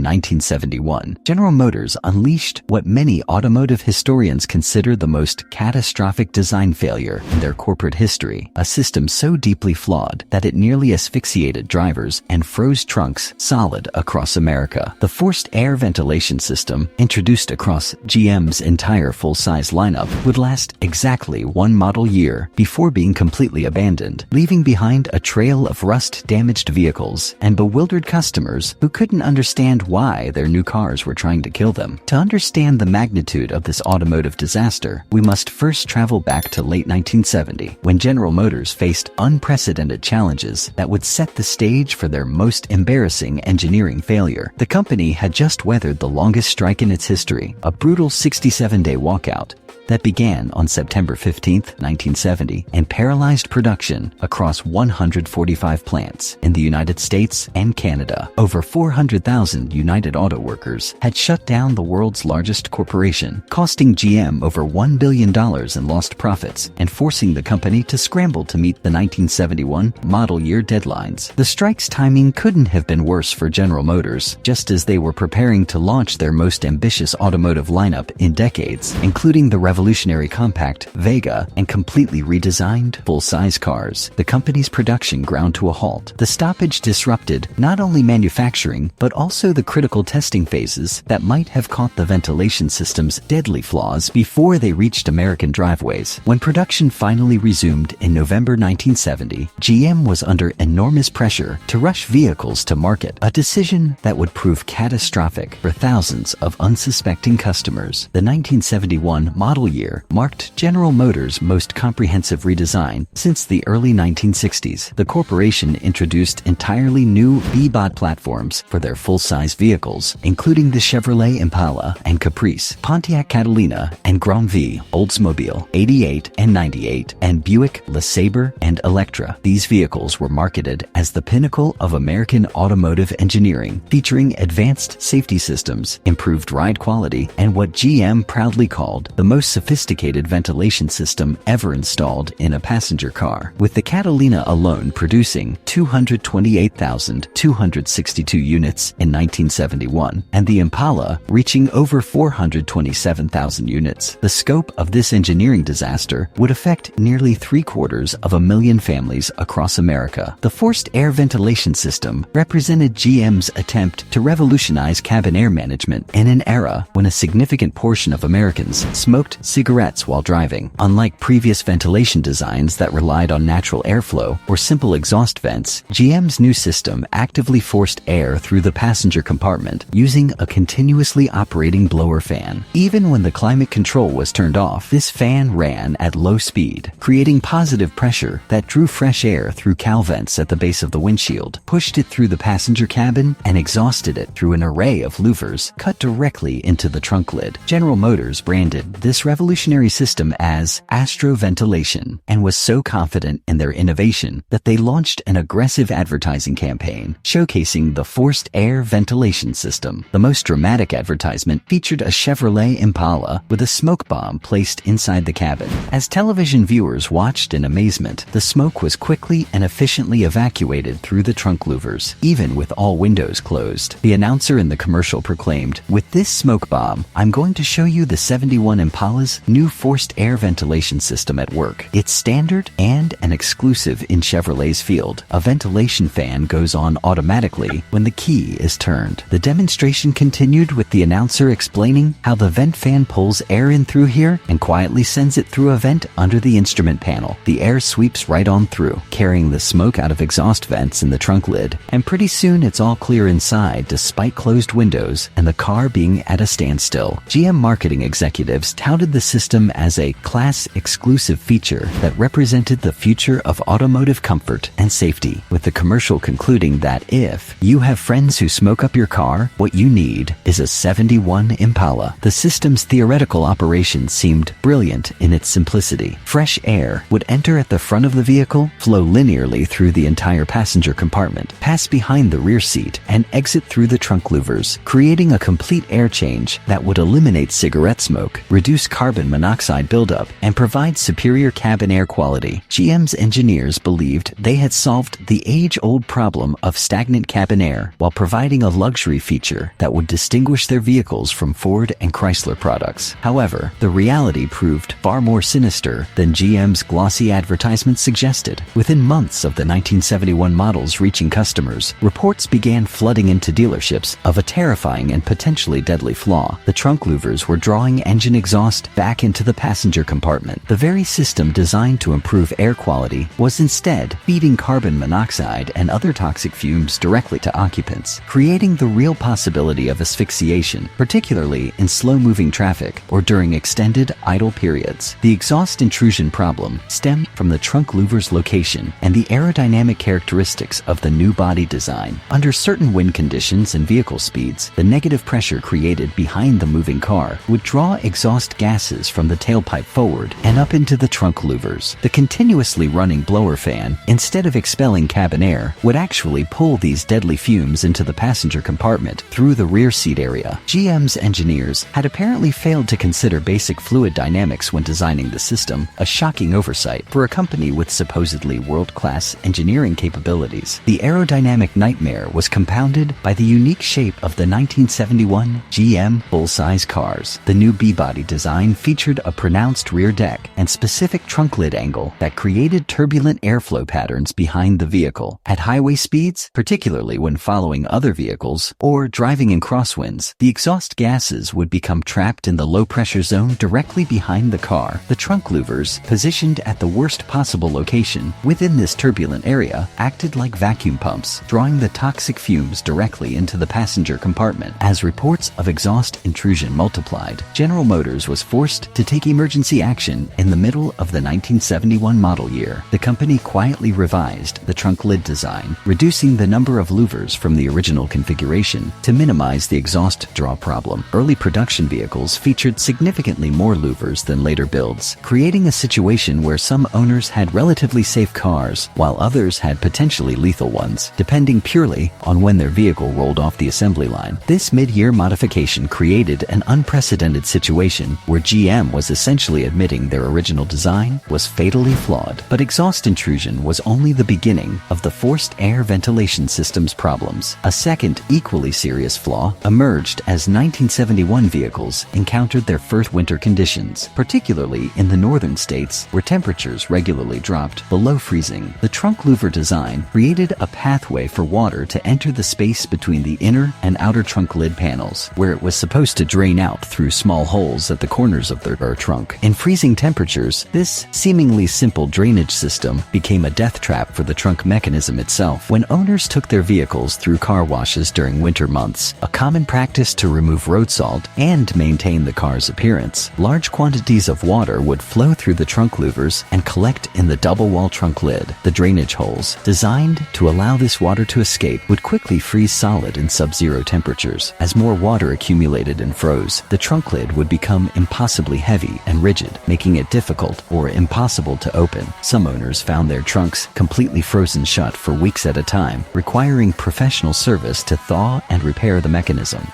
1971, General Motors unleashed what many automotive historians consider the most catastrophic design failure in their corporate history, a system so deeply flawed that it nearly asphyxiated drivers and froze trunks solid across America. The forced air ventilation system, introduced across GM's entire full-size lineup, would last exactly one model year before being completely abandoned, leaving behind a trail of rust-damaged vehicles and bewildered customers who couldn't understand why their new cars were trying to kill them. To understand the magnitude of this automotive disaster, we must first travel back to late 1970, when General Motors faced unprecedented challenges that would set the stage for their most embarrassing engineering failure. The company had just weathered the longest strike in its history, a brutal 67-day walkout that began on September 15, 1970, and paralyzed production across 145 plants in the United States and Canada. Over 400,000 United Auto Workers had shut down the world's largest corporation, costing GM over $1 billion in lost profits and forcing the company to scramble to meet the 1971 model year deadlines. The strike's timing couldn't have been worse for General Motors, just as they were preparing to launch their most ambitious automotive lineup in decades, including the revolutionary compact Vega and completely redesigned full-size cars. The company's production ground to a halt. The stoppage disrupted not only manufacturing, but also the critical testing phases that might have caught the ventilation system's deadly flaws before they reached American driveways. When production finally resumed in November 1970, GM was under enormous pressure to rush vehicles to market, a decision that would prove catastrophic for thousands of unsuspecting customers. The 1971 model year marked General Motors' most comprehensive redesign since the early 1960s. The corporation introduced entirely new B-bod platforms for their full-size vehicles, including the Chevrolet Impala and Caprice, Pontiac Catalina and Grand V, Oldsmobile 88 and 98, and Buick LeSabre and Electra. These vehicles were marketed as the pinnacle of American automotive engineering, featuring advanced safety systems, improved ride quality, and what GM proudly called the most sophisticated ventilation system ever installed in a passenger car, with the Catalina alone producing 228,262 units in 1971, and the Impala reaching over 427,000 units. The scope of this engineering disaster would affect nearly 750,000 families across America. The forced air ventilation system represented GM's attempt to revolutionize cabin air management in an era when a significant portion of Americans smoked cigarettes while driving. Unlike previous ventilation designs that relied on natural airflow or simple exhaust vents, GM's new system actively forced air through the passenger compartment using a continuously operating blower fan. Even when the climate control was turned off, this fan ran at low speed, creating positive pressure that drew fresh air through cowl vents at the base of the windshield, pushed it through the passenger cabin, and exhausted it through an array of louvers cut directly into the trunk lid. General Motors branded this revolutionary system as Astro Ventilation and was so confident in their innovation that they launched an aggressive advertising campaign showcasing the forced air ventilation system. The most dramatic advertisement featured a Chevrolet Impala with a smoke bomb placed inside the cabin. As television viewers watched in amazement, the smoke was quickly and efficiently evacuated through the trunk louvers, even with all windows closed. The announcer in the commercial proclaimed, "With this smoke bomb, I'm going to show you the 71 Impala's new forced air ventilation system at work. It's standard and an exclusive in Chevrolet's field. A ventilation fan goes on automatically when the key is turned." The demonstration continued with the announcer explaining how the vent fan pulls air in through here and quietly sends it through a vent under the instrument panel. The air sweeps right on through, carrying the smoke out of exhaust vents in the trunk lid, and pretty soon it's all clear inside despite closed windows and the car being at a standstill. GM marketing executives touted the system as a class-exclusive feature that represented the future of automotive comfort and safety, with the commercial concluding that if you have friends who smoke up your car, what you need is a 71 Impala. The system's theoretical operation seemed brilliant in its simplicity. Fresh air would enter at the front of the vehicle, flow linearly through the entire passenger compartment, pass behind the rear seat, and exit through the trunk louvers, creating a complete air change that would eliminate cigarette smoke, reduce carbon monoxide buildup and provide superior cabin air quality. GM's engineers believed they had solved the age-old problem of stagnant cabin air while providing a luxury feature that would distinguish their vehicles from Ford and Chrysler products. However, the reality proved far more sinister than GM's glossy advertisements suggested. Within months of the 1971 models reaching customers, reports began flooding into dealerships of a terrifying and potentially deadly flaw. The trunk louvers were drawing engine exhaust back into the passenger compartment. The very system designed to improve air quality was instead feeding carbon monoxide and other toxic fumes directly to occupants, creating the real possibility of asphyxiation, particularly in slow-moving traffic or during extended idle periods. The exhaust intrusion problem stemmed from the trunk louver's location and the aerodynamic characteristics of the new body design. Under certain wind conditions and vehicle speeds, the negative pressure created behind the moving car would draw exhaust gases from the tailpipe forward and up into the trunk louvers. The continuously running blower fan, instead of expelling cabin air, would actually pull these deadly fumes into the passenger compartment through the rear seat area. GM's engineers had apparently failed to consider basic fluid dynamics when designing the system, a shocking oversight for a company with supposedly world-class engineering capabilities. The aerodynamic nightmare was compounded by the unique shape of the 1971 GM full-size cars. The new B-body design featured a pronounced rear deck and specific trunk lid angle that created turbulent airflow patterns behind the vehicle. At highway speeds, particularly when following other vehicles or driving in crosswinds, the exhaust gases would become trapped in the low-pressure zone directly behind the car. The trunk louvers, positioned at the worst possible location within this turbulent area, acted like vacuum pumps, drawing the toxic fumes directly into the passenger compartment. As reports of exhaust intrusion multiplied, General Motors was forced to take emergency action in the middle of the 1971 model year. The company quietly revised the trunk lid design, reducing the number of louvers from the original configuration to minimize the exhaust draw problem. Early production vehicles featured significantly more louvers than later builds, creating a situation where some owners had relatively safe cars while others had potentially lethal ones, depending purely on when their vehicle rolled off the assembly line. This mid-year modification created an unprecedented situation where GM was essentially admitting their original design was fatally flawed. But exhaust intrusion was only the beginning of the forced air ventilation system's problems. A second, equally serious flaw emerged as 1971 vehicles encountered their first winter conditions, particularly in the northern states where temperatures regularly dropped below freezing. The trunk louver design created a pathway for water to enter the space between the inner and outer trunk lid panels, where it was supposed to drain out through small holes at the corners of their trunk. In freezing temperatures, this seemingly simple drainage system became a death trap for the trunk mechanism itself. When owners took their vehicles through car washes during winter months, a common practice to remove road salt and maintain the car's appearance, large quantities of water would flow through the trunk louvers and collect in the double-wall trunk lid. The drainage holes, designed to allow this water to escape, would quickly freeze solid in sub-zero temperatures. As more water accumulated and froze, the trunk lid would become impossibly heavy and rigid, making it difficult or impossible to open. Some owners found their trunks completely frozen shut for weeks at a time, requiring professional service to thaw and repair the mechanism.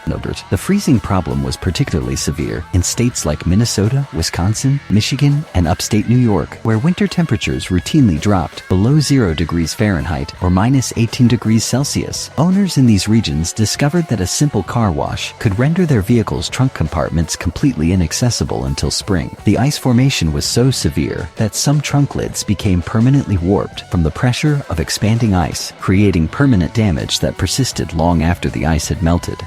The freezing problem was particularly severe in states like Minnesota, Wisconsin, Michigan, and upstate New York, where winter temperatures routinely dropped below 0 degrees Fahrenheit or minus 18 degrees Celsius. Owners in these regions discovered that a simple car wash could render their vehicle's trunk compartments completely inaccessible until spring. The ice formation was so severe that some trunk lids became permanently warped from the pressure of expanding ice, creating permanent damage that persisted long after the ice had melted.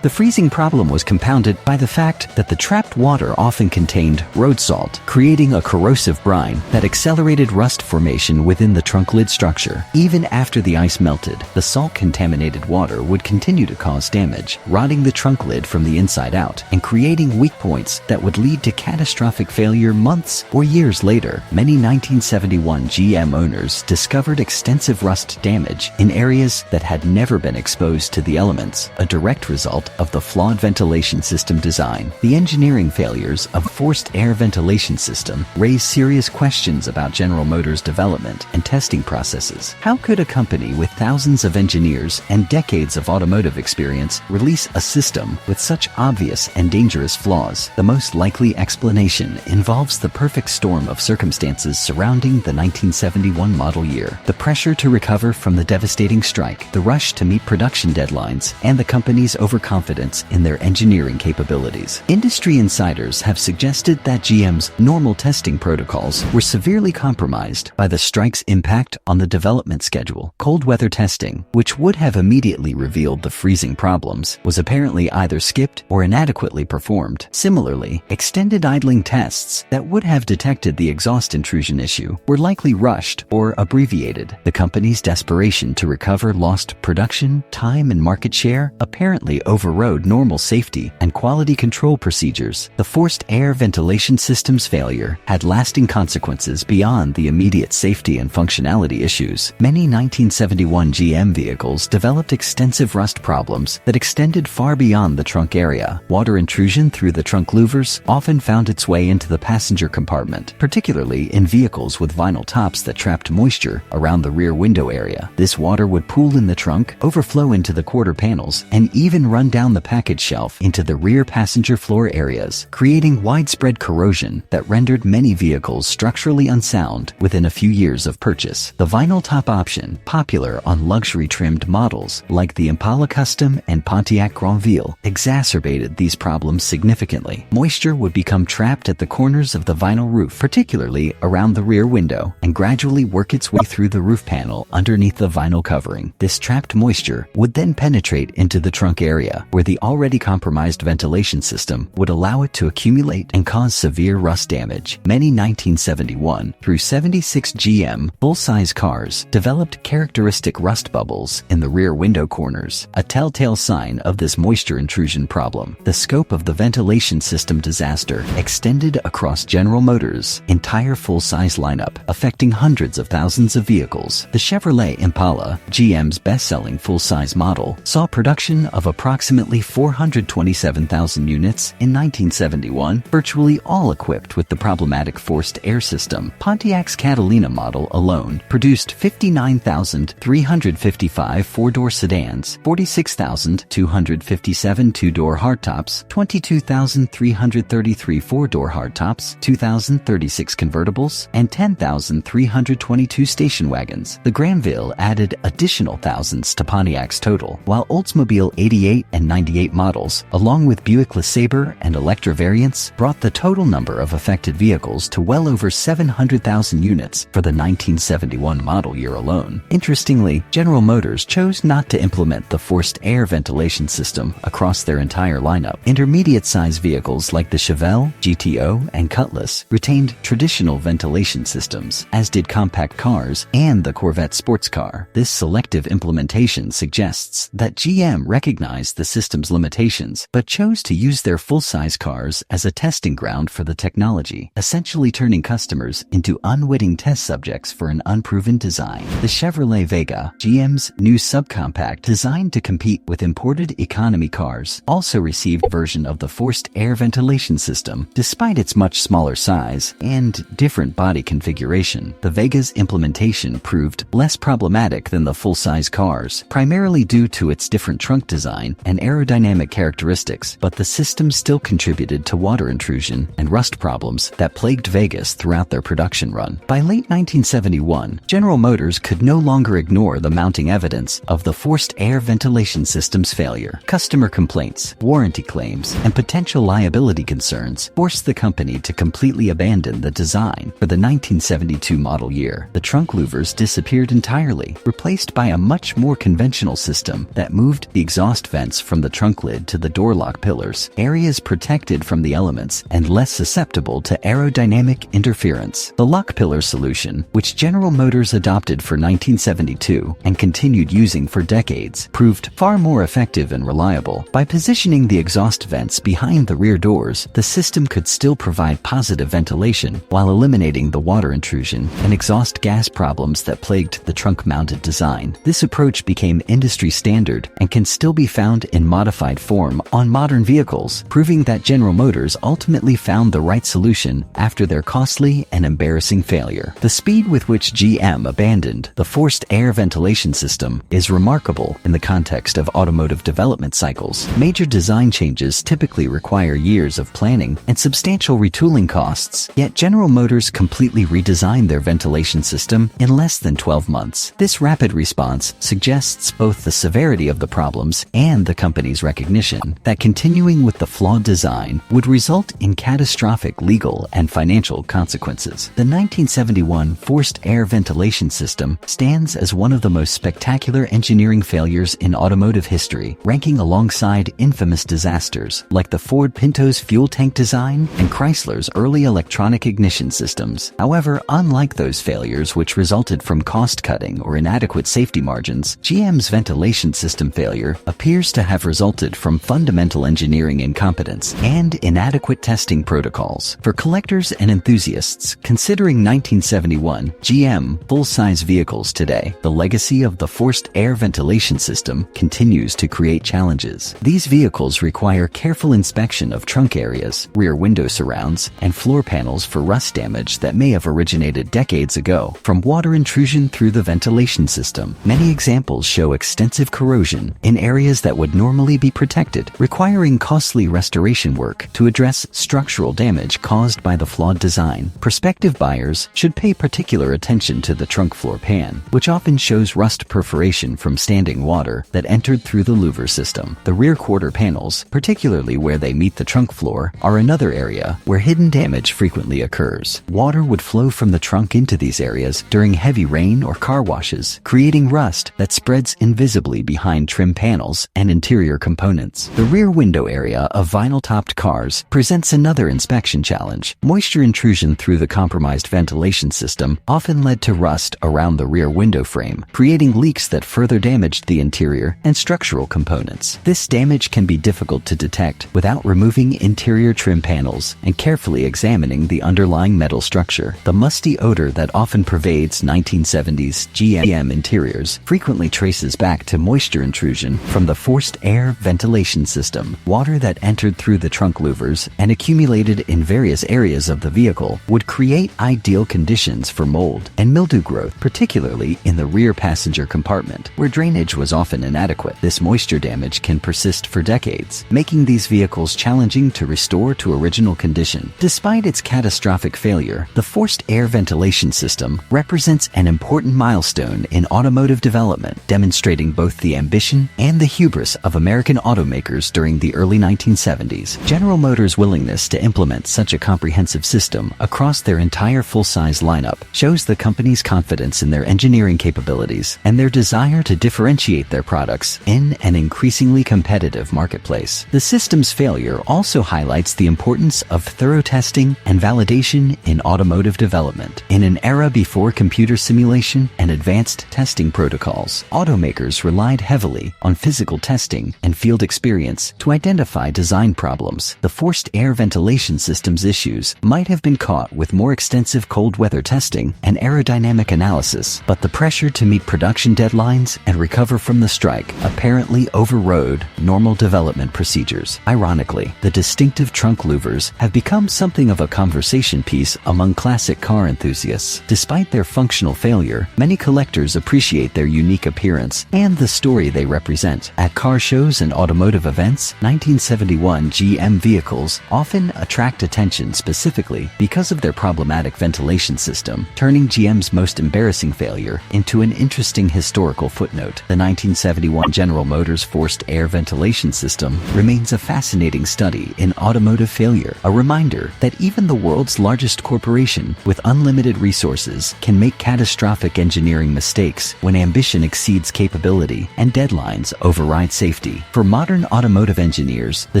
The freezing problem was compounded by the fact that the trapped water often contained road salt, creating a corrosive brine that accelerated rust formation within the trunk lid structure. Even after the ice melted, the salt-contaminated water would continue to cause damage, rotting the trunk lid from the inside out and creating weak points that would lead to catastrophic failure months or years later. Many 1971 GM owners discovered extensive rust damage in areas that had never been exposed to the elements, a direct result of the flawed ventilation system design. The engineering failures of forced air ventilation system raise serious questions about General Motors' development and testing processes. How could a company with thousands of engineers and decades of automotive experience release a system with such obvious and dangerous flaws? The most likely explanation involves the perfect storm of circumstances surrounding the 1971 model year. The pressure to recover from the devastating strike, the rush to meet production deadlines, and the company's overconfidence in their engineering capabilities. Industry insiders have suggested that GM's normal testing protocols were severely compromised by the strike's impact on the development schedule. Cold weather testing, which would have immediately revealed the freezing problems, was apparently either skipped or inadequately performed. Similarly, extended idling tests that would have detected the exhaust intrusion issue were likely rushed or abbreviated. The company's desperation to recover lost production, time, and market share apparently overrode normal safety and quality control procedures. The forced air ventilation system's failure had lasting consequences beyond the immediate safety and functionality issues. Many 1971 GM vehicles developed extensive rust problems that extended far beyond the trunk area. Water intrusion through the trunk louvers often found its way into the passenger compartment, particularly in vehicles with vinyl tops that trapped moisture around the rear window area. This water would pool in the trunk, overflow into the quarter panels, and even run down the package shelf into the rear passenger floor areas, creating widespread corrosion that rendered many vehicles structurally unsound within a few years of purchase. The vinyl top option, popular on luxury-trimmed models like the Impala Custom and Pontiac Grandville, exacerbated these problems significantly. Moisture would become trapped at the corners of the vinyl roof, particularly around the rear window, and gradually work its way through the roof panel underneath the vinyl covering. This trapped moisture would then penetrate into the trunk area, where the already compromised ventilation system would allow it to accumulate and cause severe rust damage. Many 1971 through 76 GM full-size cars developed characteristic rust bubbles in the rear window corners, a telltale sign of this moisture intrusion problem. The scope of the ventilation system disaster extended across General Motors' entire full-size lineup, affecting hundreds of thousands of vehicles. The Chevrolet Impala, GM's best-selling full-size model, saw production of approximately 427,000 units in 1971, virtually all equipped with the problematic forced air system. Pontiac's Catalina model alone produced 59,355 four-door sedans, 46,257 two-door hardtops, 22,333 four-door hardtops, 2,036 convertibles, and 10,322 station wagons. The Granville added additional thousands to Pontiac's total, while Oldsmobile 88 and 98 models, along with Buick LeSabre and Electra variants, brought the total number of affected vehicles to well over 700,000 units for the 1971 model year alone. Interestingly, General Motors chose not to implement the forced air ventilation system across their entire lineup. Intermediate-sized vehicles like the Chevelle, GTO, and Cutlass retained traditional ventilation systems, as did compact cars and the Corvette sports car. This selective implementation suggests that GM recognized the system's limitations but chose to use their full-size cars as a testing ground for the technology, essentially turning customers into unwitting test subjects for an unproven design. The Chevrolet Vega, GM's new subcompact designed to compete with imported economy cars, also received a version of the forced air ventilation system. Despite its much smaller size and different body configuration, the Vega's implementation proved less problematic than the full-size cars, primarily due to its different trunk design and aerodynamic characteristics, but the system still contributed to water intrusion and rust problems that plagued Vegas throughout their production run. By late 1971, General Motors could no longer ignore the mounting evidence of the forced air ventilation system's failure. Customer complaints, warranty claims, and potential liability concerns forced the company to completely abandon the design for the 1972 model year. The trunk louvers disappeared entirely, replaced by a much more conventional system that moved the exhaust vents from the trunk lid to the door lock pillars, areas protected from the elements and less susceptible to aerodynamic interference. The lock pillar solution, which General Motors adopted for 1972 and continued using for decades, proved far more effective and reliable. By positioning the exhaust vents behind the rear doors, the system could still provide positive ventilation while eliminating the water intrusion and exhaust gas problems that plagued the trunk-mounted design. This approach became industry standard and can still be found in modified form on modern vehicles, proving that General Motors ultimately found the right solution after their costly and embarrassing failure. The speed with which GM abandoned the forced air ventilation system is remarkable in the context of automotive development cycles. Major design changes typically require years of planning and substantial retooling costs, yet General Motors completely redesigned their ventilation system in less than 12 months. This rapid response suggests both the severity of the problems and the company's recognition that continuing with the flawed design would result in catastrophic legal and financial consequences. The 1971 forced air ventilation system stands as one of the most spectacular engineering failures in automotive history, ranking alongside infamous disasters like the Ford Pinto's fuel tank design and Chrysler's early electronic ignition systems. However, unlike those failures which resulted from cost-cutting or inadequate safety margins, GM's ventilation system failure appears to have resulted from fundamental engineering incompetence and inadequate testing protocols. For collectors and enthusiasts considering 1971 GM full-size vehicles today, the legacy of the forced air ventilation system continues to create challenges. These vehicles require careful inspection of trunk areas, rear window surrounds, and floor panels for rust damage that may have originated decades ago from water intrusion through the ventilation system. Many examples show extensive corrosion in areas that would normally be protected, requiring costly restoration work to address structural damage caused by the flawed design. Prospective buyers should pay particular attention to the trunk floor pan, which often shows rust perforation from standing water that entered through the louver system. The rear quarter panels, particularly where they meet the trunk floor, are another area where hidden damage frequently occurs. Water would flow from the trunk into these areas during heavy rain or car washes, creating rust that spreads invisibly behind trim panels and interior components. The rear window area of vinyl-topped cars presents another inspection challenge. Moisture intrusion through the compromised ventilation system often led to rust around the rear window frame, creating leaks that further damaged the interior and structural components. This damage can be difficult to detect without removing interior trim panels and carefully examining the underlying metal structure. The musty odor that often pervades 1970s GM interiors frequently traces back to moisture intrusion from the forced air ventilation system. Water that entered through the trunk louvers and accumulated in various areas of the vehicle would create ideal conditions for mold and mildew growth, particularly in the rear passenger compartment, where drainage was often inadequate. This moisture damage can persist for decades, making these vehicles challenging to restore to original condition. Despite its catastrophic failure, the forced air ventilation system represents an important milestone in automotive development, demonstrating both the ambition and the hubris of American automakers during the early 1970s. General Motors' willingness to implement such a comprehensive system across their entire full-size lineup shows the company's confidence in their engineering capabilities and their desire to differentiate their products in an increasingly competitive marketplace. The system's failure also highlights the importance of thorough testing and validation in automotive development. In an era before computer simulation and advanced testing protocols, automakers relied heavily on physical testing and field experience to identify design problems. The forced air ventilation system's issues might have been caught with more extensive cold weather testing and aerodynamic analysis, but the pressure to meet production deadlines and recover from the strike apparently overrode normal development procedures. Ironically, the distinctive trunk louvers have become something of a conversation piece among classic car enthusiasts. Despite their functional failure, many collectors appreciate their unique appearance and the story they represent. At car shows and automotive events, 1971 GM vehicles often attract attention specifically because of their problematic ventilation system, turning GM's most embarrassing failure into an interesting historical footnote. The 1971 General Motors forced air ventilation system remains a fascinating study in automotive failure, a reminder that even the world's largest corporation with unlimited resources can make catastrophic engineering mistakes when ambition exceeds capability and deadlines override safety. For modern automotive engineers, the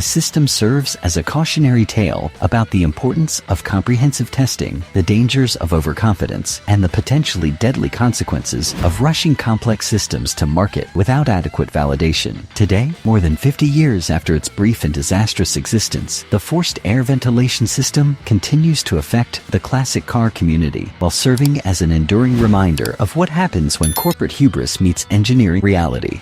system serves as a cautionary tale about the importance of comprehensive testing, the dangers of overconfidence, and the potentially deadly consequences of rushing complex systems to market without adequate validation. Today, more than 50 years after its brief and disastrous existence, the forced air ventilation system continues to affect the classic car community while serving as an enduring reminder of what happens when corporate hubris meets engineering reality.